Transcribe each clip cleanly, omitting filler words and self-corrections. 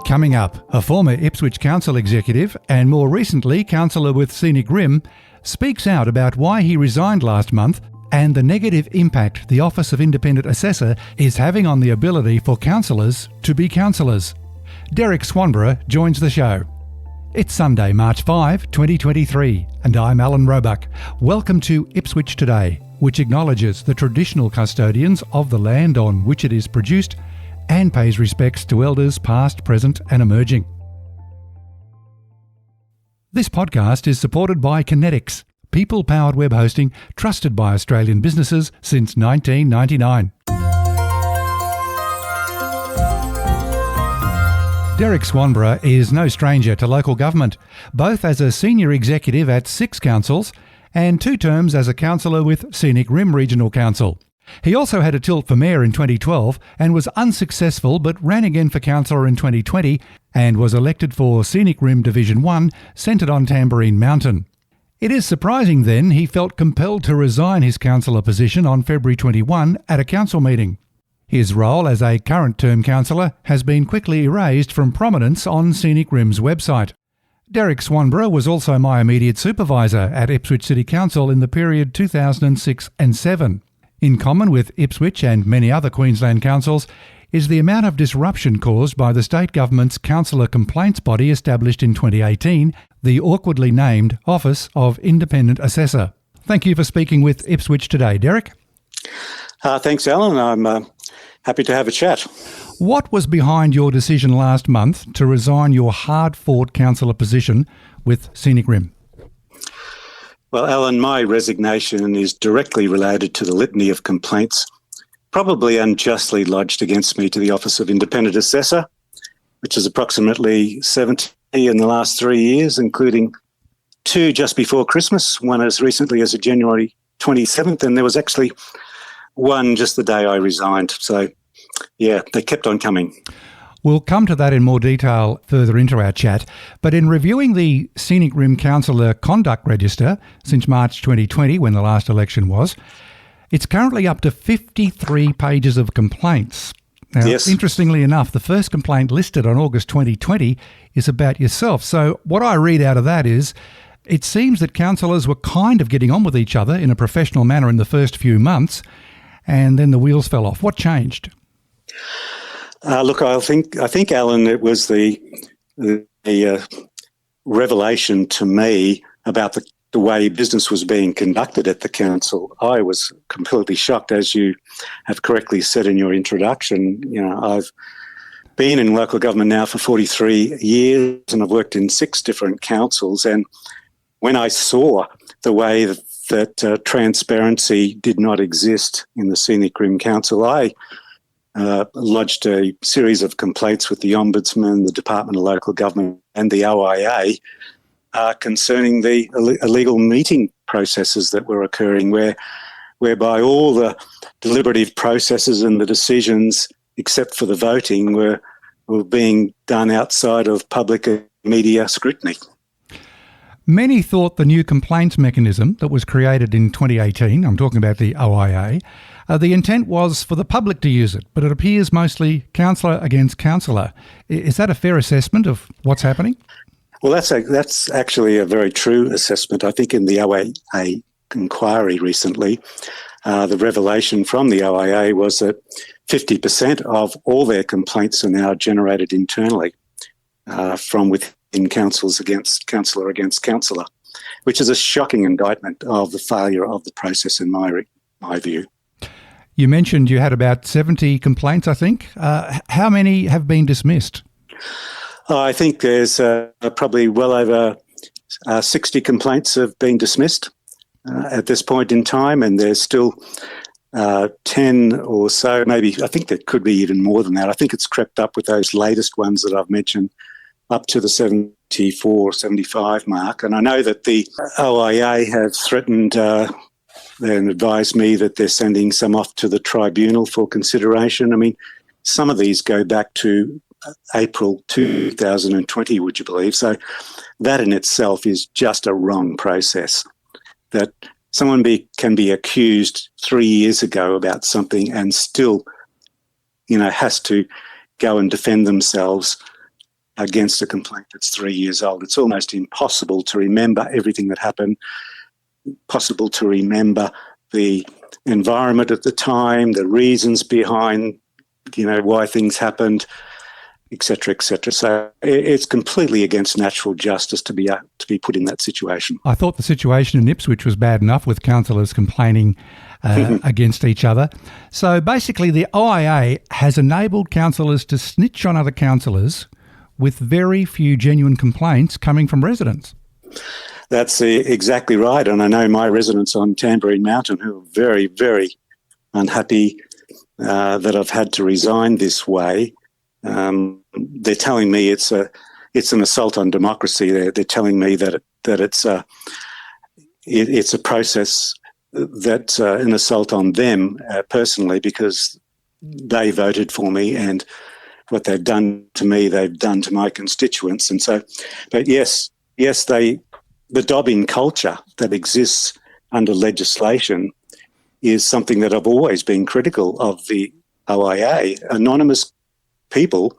Coming up, a former Ipswich Council executive and more recently councillor with Scenic Rim speaks out about why he resigned last month and the negative impact the Office of Independent Assessor is having on the ability for councillors to be councillors. Derek Swanborough joins the show. It's Sunday, March 5, 2023, and I'm Alan Roebuck. Welcome to Ipswich Today, which acknowledges the traditional custodians of the land on which it is produced and pays respects to elders past, present and emerging. This podcast is supported by Kinetics, people-powered web hosting trusted by Australian businesses since 1999. Derek Swanborough is no stranger to local government, both as a senior executive at 6 councils and 2 terms as a councillor with Scenic Rim Regional Council. He also had a tilt for mayor in 2012 and was unsuccessful but ran again for councillor in 2020 and was elected for Scenic Rim Division 1, centred on Tamborine Mountain. It is surprising then he felt compelled to resign his councillor position on February 21 at a council meeting. His role as a current term councillor has been quickly erased from prominence on Scenic Rim's website. Derek Swanborough was also my immediate supervisor at Ipswich City Council in the period 2006 and 7. In common with Ipswich and many other Queensland councils is the amount of disruption caused by the state government's councillor complaints body established in 2018, the awkwardly named Office of Independent Assessor. Thank you for speaking with Ipswich today, Derek. Thanks, Alan. I'm happy to have a chat. What was behind your decision last month to resign your hard-fought councillor position with Scenic Rim? Well, Alan, my resignation is directly related to the litany of complaints probably unjustly lodged against me to the Office of Independent Assessor, which is approximately 70 in the last 3 years, including 2 just before Christmas, one as recently as January 27th, and there was actually one just the day I resigned. So, yeah, they kept on coming. We'll come to that in more detail further into our chat, but in reviewing the Scenic Rim Councillor Conduct Register since March 2020, when the last election was, it's currently up to 53 pages of complaints. Now, yes. Interestingly enough, the first complaint listed on August 2020 is about yourself. So what I read out of that is, it seems that councillors were kind of getting on with each other in a professional manner in the first few months, and then the wheels fell off. What changed? Look, I think, Alan, it was the revelation to me about the way business was being conducted at the council. I was completely shocked, as you have correctly said in your introduction. You know, I've been in local government now for 43 years and I've worked in 6 different councils. And when I saw the way that transparency did not exist in the Scenic Rim Council, I lodged a series of complaints with the Ombudsman, the Department of Local Government and the OIA concerning the illegal meeting processes that were occurring, whereby all the deliberative processes and the decisions, except for the voting, were being done outside of public and media scrutiny. Many thought the new complaints mechanism that was created in 2018, I'm talking about the OIA, the intent was for the public to use it, but it appears mostly councillor against councillor. Is that a fair assessment of what's happening? Well, that's actually a very true assessment. I think in the OIA inquiry recently, the revelation from the OIA was that 50% of all their complaints are now generated internally from within councils against councillor, which is a shocking indictment of the failure of the process in my view. You mentioned you had about 70 complaints, I think. How many have been dismissed? I think there's probably well over 60 complaints have been dismissed at this point in time, and there's still 10 or so, maybe, I think there could be even more than that. I think it's crept up with those latest ones that I've mentioned, up to the 74, 75 mark. And I know that the OIA have threatened and advised me that they're sending some off to the tribunal for consideration. I mean, some of these go back to April 2020, would you believe? So that in itself is just a wrong process, that someone can be accused 3 years ago about something and still, has to go and defend themselves against a complaint that's 3 years old. It's almost impossible to remember everything that happened, possible to remember the environment at the time, the reasons behind, why things happened, etc., etc. So it's completely against natural justice to be put in that situation. I thought the situation in Ipswich was bad enough with councillors complaining against each other. So basically the OIA has enabled councillors to snitch on other councillors with very few genuine complaints coming from residents. That's exactly right. And I know my residents on Tamborine Mountain who are very, very unhappy that I've had to resign this way. They're telling me it's an assault on democracy. They're telling me that it's a process that's an assault on them personally, because they voted for me, and what they've done to me, they've done to my constituents. And so, but yes, the dobbing culture that exists under legislation is something that I've always been critical of the OIA. Anonymous people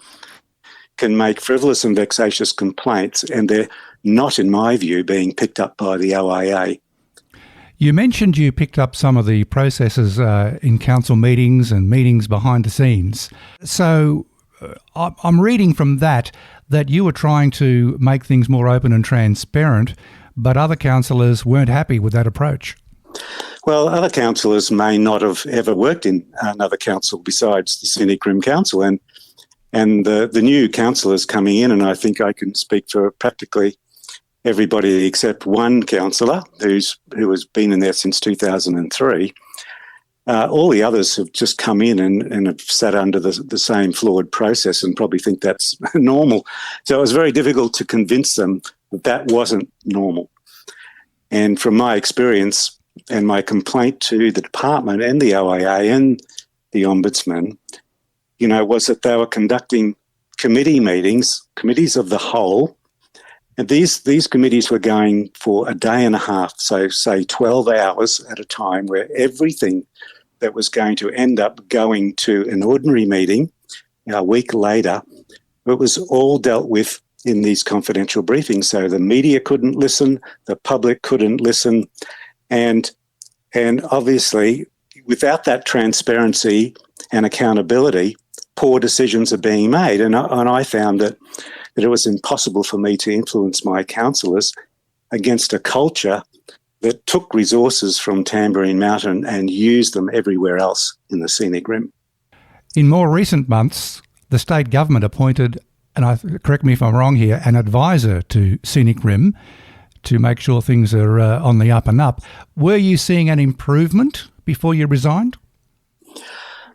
can make frivolous and vexatious complaints, and they're not, in my view, being picked up by the OIA. You mentioned you picked up some of the processes in council meetings and meetings behind the scenes. So I'm reading from that you were trying to make things more open and transparent, but other councillors weren't happy with that approach. Well, other councillors may not have ever worked in another council besides the Scenic Rim Council, and the new councillors coming in, and I think I can speak for practically everybody except one councillor who has been in there since 2003. All the others have just come in and have sat under the same flawed process and probably think that's normal. So it was very difficult to convince them that wasn't normal. And from my experience and my complaint to the department and the OIA and the Ombudsman, was that they were conducting committee meetings, committees of the whole, and these committees were going for a day and a half, so say 12 hours at a time, where everything that was going to end up going to an ordinary meeting a week later, it was all dealt with in these confidential briefings. So the media couldn't listen, the public couldn't listen, and obviously without that transparency and accountability, poor decisions are being made. And I found that it was impossible for me to influence my councillors against a culture that took resources from Tamborine Mountain and used them everywhere else in the Scenic Rim. In more recent months, the state government appointed, and correct me if I'm wrong here, an advisor to Scenic Rim to make sure things are on the up and up. Were you seeing an improvement before you resigned?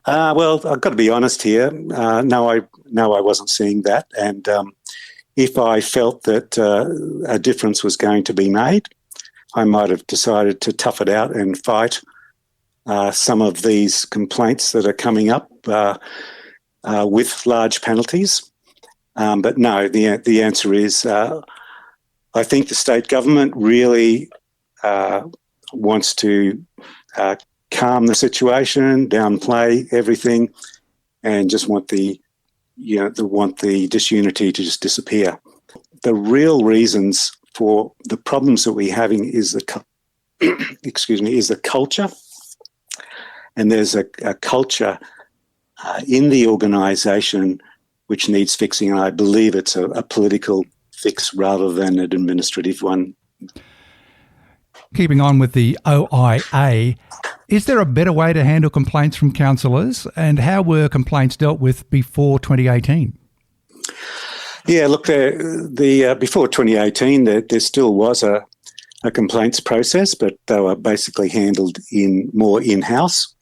Well, I've got to be honest here. No, I wasn't seeing that. And if I felt that a difference was going to be made, I might have decided to tough it out and fight some of these complaints that are coming up with large penalties. But no, the answer is I think the state government really wants to calm the situation, downplay everything, and just want the disunity to just disappear. The real reasons for the problems that we're having is the culture, and there's a culture in the organisation which needs fixing, and I believe it's a political fix rather than an administrative one. Keeping on with the OIA, is there a better way to handle complaints from councillors, and how were complaints dealt with before 2018? Yeah, look, before 2018, there still was a complaints process, but they were basically handled more in-house.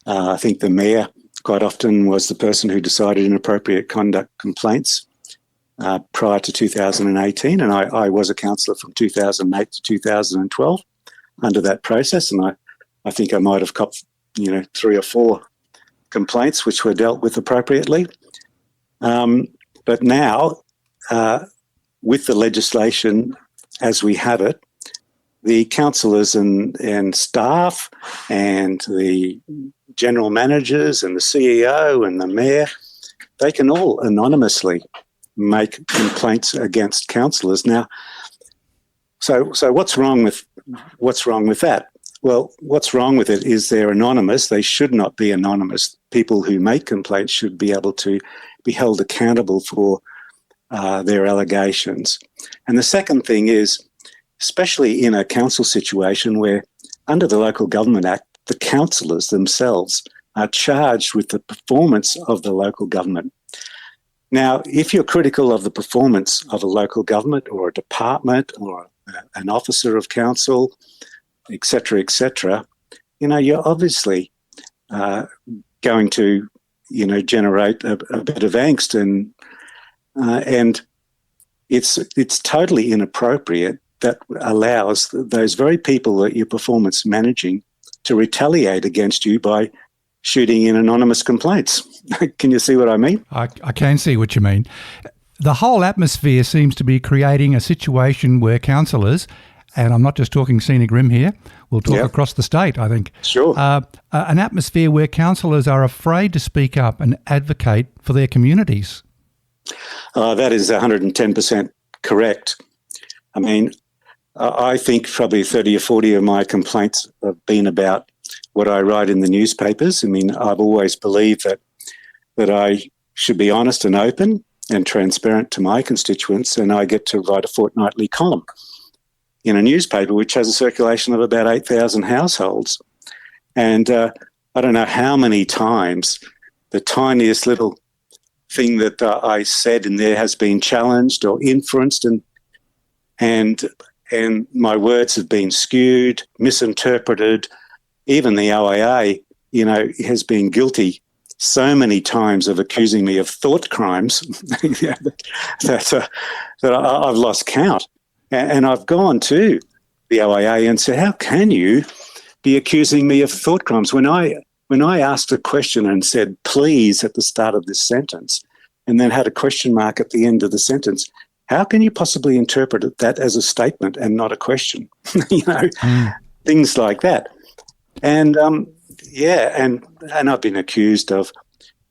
I think the mayor quite often was the person who decided inappropriate conduct complaints prior to 2018, and I was a councillor from 2008 to 2012 under that process, and I think I might have copped 3 or 4 complaints which were dealt with appropriately. But now, with the legislation as we have it, the councillors and staff and the general managers and the CEO and the mayor, they can all anonymously make complaints against councillors. Now, so what's wrong with that? Well, what's wrong with it is they're anonymous. They should not be anonymous. People who make complaints should be able to be held accountable for their allegations. And the second thing is, especially in a council situation where under the Local Government Act, the councillors themselves are charged with the performance of the local government. Now, if you're critical of the performance of a local government or a department or an officer of council, etc., you're obviously going to, generate a bit of angst, and it's totally inappropriate that allows those very people that you're performance managing to retaliate against you by shooting in anonymous complaints. Can you see what I mean? I can see what you mean. The whole atmosphere seems to be creating a situation where councillors, and I'm not just talking Scenic Rim here, we'll talk across the state, I think. Sure. An atmosphere where councillors are afraid to speak up and advocate for their communities. That is 110% correct. I mean, I think probably 30 or 40 of my complaints have been about what I write in the newspapers. I mean, I've always believed that I should be honest and open and transparent to my constituents, and I get to write a fortnightly column in a newspaper which has a circulation of about 8,000 households. And I don't know how many times the tiniest little thing that I said in there has been challenged or inferenced, and my words have been skewed, misinterpreted. Even the OIA, has been guilty so many times of accusing me of thought crimes that I've lost count. And I've gone to the OIA and said, how can you be accusing me of thought crimes? When I asked a question and said, please, at the start of this sentence, and then had a question mark at the end of the sentence, how can you possibly interpret that as a statement and not a question? Things like that. And and I've been accused of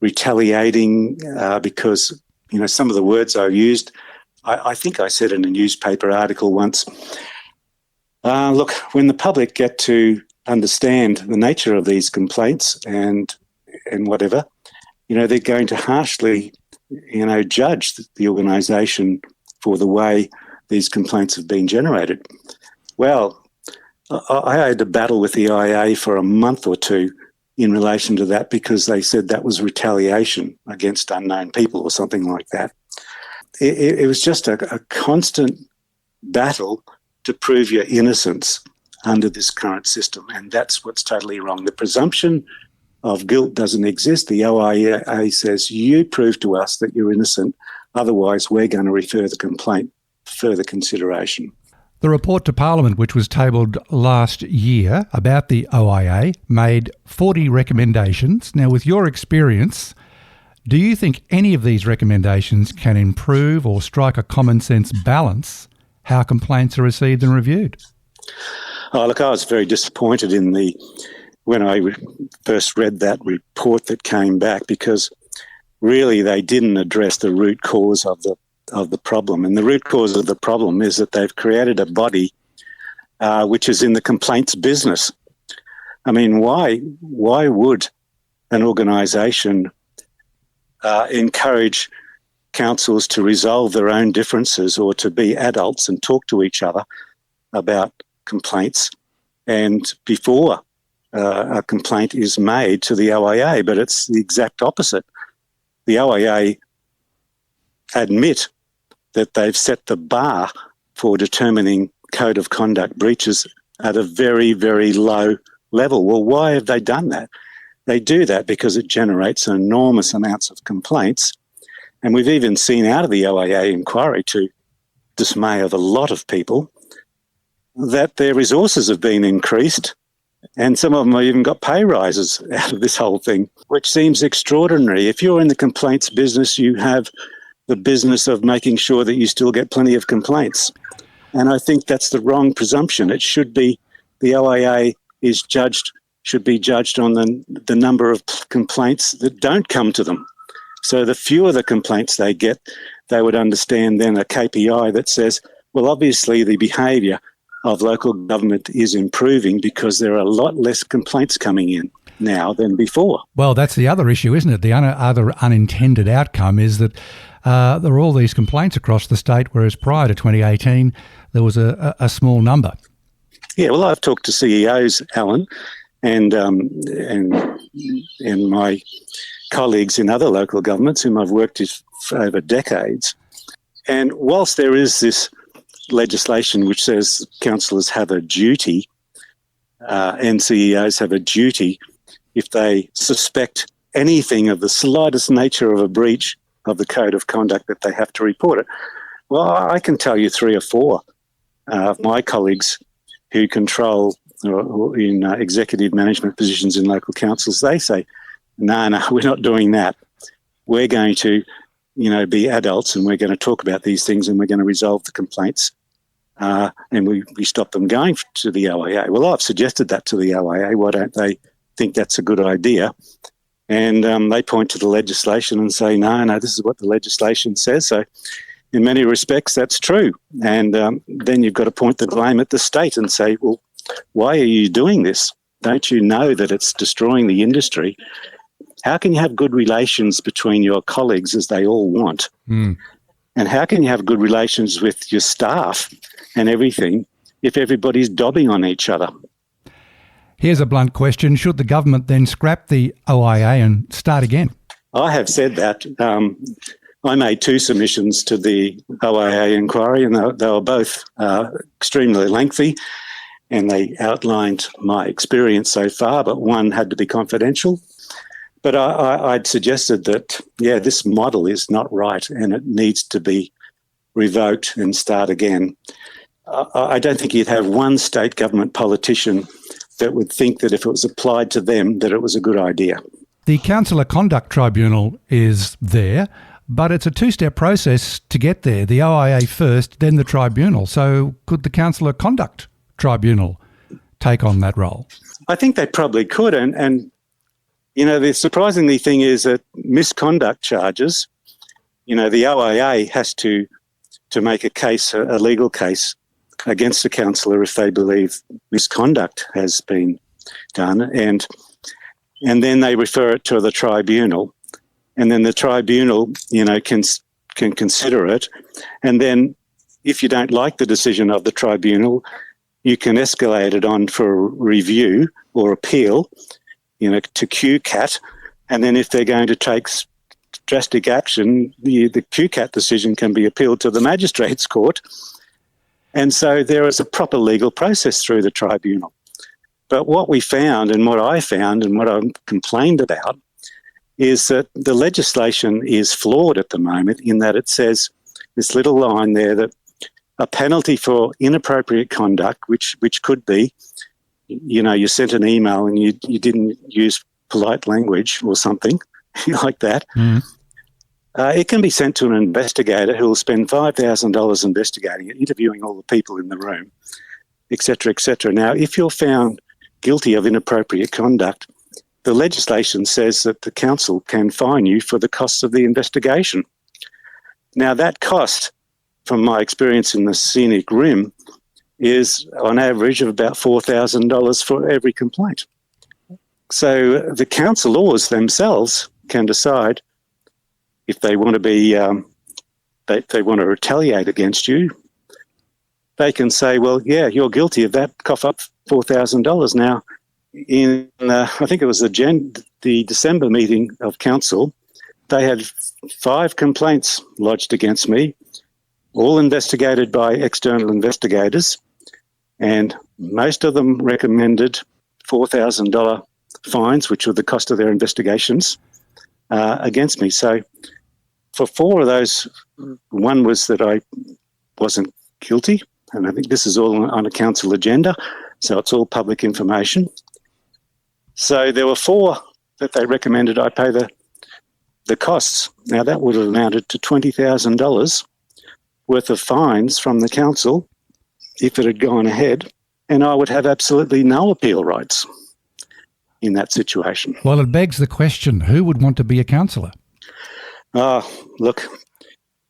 retaliating because, some of the words I used, I think I said in a newspaper article once, look, when the public get to understand the nature of these complaints and whatever, they're going to harshly, judge the organisation for the way these complaints have been generated. Well, I had a battle with the OIA for a month or two in relation to that because they said that was retaliation against unknown people or something like that. It was just a constant battle to prove your innocence under this current system, and that's what's totally wrong. The presumption of guilt doesn't exist. The OIA says you prove to us that you're innocent, otherwise we're going to refer the complaint for further consideration. The report to Parliament, which was tabled last year about the OIA, made 40 recommendations. Now, with your experience, do you think any of these recommendations can improve or strike a common sense balance how complaints are received and reviewed? Oh, look, I was very disappointed when I first read that report that came back, because really they didn't address the root cause of the problem. And the root cause of the problem is that they've created a body which is in the complaints business. I mean, why would an organisation encourage councils to resolve their own differences or to be adults and talk to each other about complaints and before a complaint is made to the OIA? But it's the exact opposite. The OIA admit that they've set the bar for determining code of conduct breaches at a very, very low level. Well, why have they done that? They do that because it generates enormous amounts of complaints. And we've even seen out of the OIA inquiry, to dismay of a lot of people, that their resources have been increased, and some of them have even got pay rises out of this whole thing, which seems extraordinary. If you're in the complaints business, you have the business of making sure that you still get plenty of complaints. And I think that's the wrong presumption. It should be the OIA should be judged on the number of complaints that don't come to them. So the fewer the complaints they get, they would understand then a KPI that says, well, obviously the behaviour of local government is improving because there are a lot less complaints coming in now than before. Well, that's the other issue, isn't it? The other unintended outcome is that there are all these complaints across the state, whereas prior to 2018, there was a small number. Yeah, well, I've talked to CEOs, Alan, and my colleagues in other local governments whom I've worked with for over decades. And whilst there is this legislation which says councillors have a duty and CEOs have a duty, if they suspect anything of the slightest nature of a breach of the code of conduct, that they have to report it. Well, I can tell you 3 or 4 of my colleagues who control or in executive management positions in local councils, they say, no, we're not doing that. We're going to, be adults and we're going to talk about these things and we're going to resolve the complaints and we stop them going to the OIA. Well, I've suggested that to the OIA. Why don't they think that's a good idea? And they point to the legislation and say, no, this is what the legislation says. So in many respects, that's true. And then you've got to point the blame at the state and say, well, why are you doing this? Don't you know that it's destroying the industry? How can you have good relations between your colleagues, as they all want? And how can you have good relations with your staff and everything if everybody's dobbing on each other? Here's a blunt question. Should the government then scrap the OIA and start again? I have said that. I made 2 submissions to the OIA inquiry, and they were both extremely lengthy, and they outlined my experience so far, but one had to be confidential. But I'd suggested that, this model is not right and it needs to be revoked and start again. I don't think you'd have one state government politician that would think that if it was applied to them that it was a good idea. The Councillor Conduct Tribunal is there, but it's a 2-step process to get there. The OIA first, then the tribunal. So could the Councillor Conduct Tribunal take on that role? I think they probably could. And the surprisingly thing is that misconduct charges, the OIA has to make a case, a legal case against a councillor if they believe misconduct has been done. And then they refer it to the tribunal. And then the tribunal, can consider it. And then if you don't like the decision of the tribunal, you can escalate it on for review or appeal, to QCAT. And then if they're going to take drastic action, the QCAT decision can be appealed to the Magistrates Court. And so there is a proper legal process through the tribunal. But what we found and what I found and what I complained about is that the legislation is flawed at the moment in that it says this little line there that a penalty for inappropriate conduct, which could be, you sent an email and you didn't use polite language or something like that. It can be sent to an investigator who will spend $5,000 investigating it, interviewing all the people in the room, et cetera, et cetera. Now, if you're found guilty of inappropriate conduct, the legislation says that the council can fine you for the costs of the investigation. Now, that cost, from my experience in the Scenic Rim, is on average of about $4,000 for every complaint. So the councillors themselves can decide if they want to be, they want to retaliate against you. They can say, well, yeah, you're guilty of that, cough up $4,000. Now, in I think it was the December meeting of council, they had 5 complaints lodged against me, all investigated by external investigators, and most of them recommended $4,000 fines, which were the cost of their investigations, against me. So for 4 of those, one was that I wasn't guilty, and I think this is all on a council agenda, so it's all public information. So there were 4 that they recommended I pay the costs. Now, that would have amounted to $20,000 worth of fines from the council if it had gone ahead, and I would have absolutely no appeal rights in that situation. Well, it begs the question, who would want to be a councillor? Look,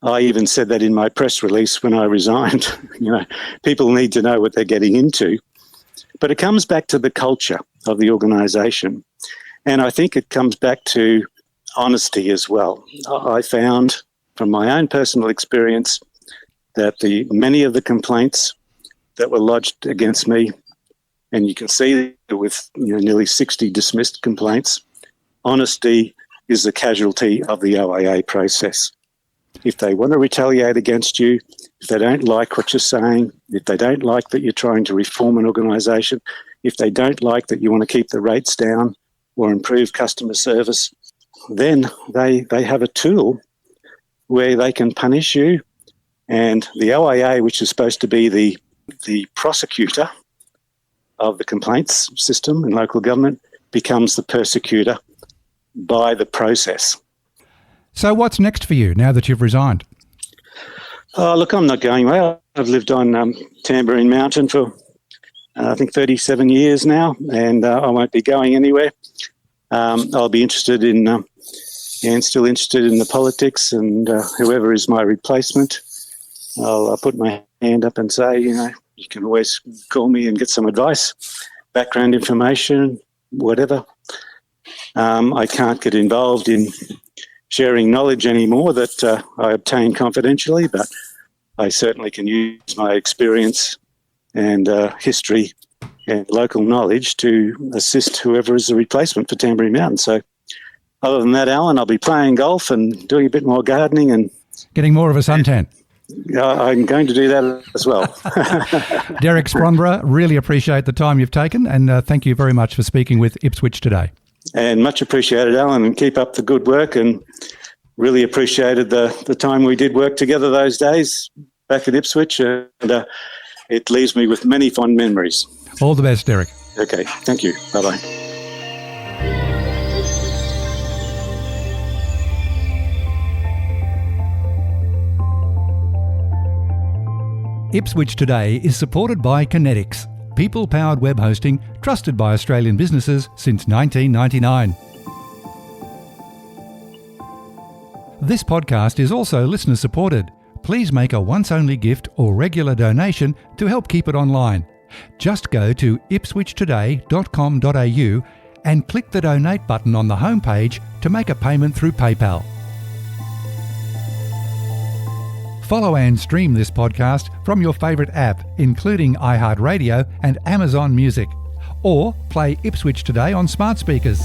I even said that in my press release when I resigned. People need to know what they're getting into. But it comes back to the culture of the organisation. And I think it comes back to honesty as well. I found from my own personal experience that many of the complaints that were lodged against me, and you can see with nearly 60 dismissed complaints, honesty is the casualty of the OIA process. If they want to retaliate against you, if they don't like what you're saying, if they don't like that you're trying to reform an organisation, if they don't like that you want to keep the rates down or improve customer service, then they have a tool where they can punish you. And the OIA, which is supposed to be the prosecutor of the complaints system in local government, becomes the persecutor by the process. So what's next for you now that you've resigned? Oh, look, I'm not going away. I've lived on Tambourine Mountain for, I think, 37 years now, and I won't be going anywhere. I'll be interested in, and still interested in the politics, and whoever is my replacement, I'll put my hand up and say, you can always call me and get some advice, background information, whatever. I can't get involved in sharing knowledge anymore that I obtain confidentially, but I certainly can use my experience and history and local knowledge to assist whoever is the replacement for Tambourine Mountain. So other than that, Alan, I'll be playing golf and doing a bit more gardening and getting more of a suntan. I'm going to do that as well. Derek Swanborough, really appreciate the time you've taken, and thank you very much for speaking with Ipswich Today. And much appreciated, Alan, and keep up the good work, and really appreciated the time we did work together those days back at Ipswich, and it leaves me with many fond memories. All the best, Derek. Okay, thank you. Bye-bye. Ipswich Today is supported by Kinetics, people-powered web hosting trusted by Australian businesses since 1999. This podcast is also listener-supported. Please make a once-only gift or regular donation to help keep it online. Just go to ipswichtoday.com.au and click the donate button on the homepage to make a payment through PayPal. Follow and stream this podcast from your favourite app, including iHeartRadio and Amazon Music, or play Ipswich Today on smart speakers.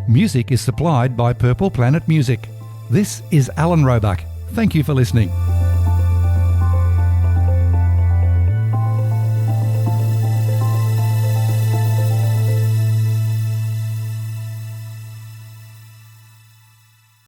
Music is supplied by Purple Planet Music. This is Alan Roebuck. Thank you for listening.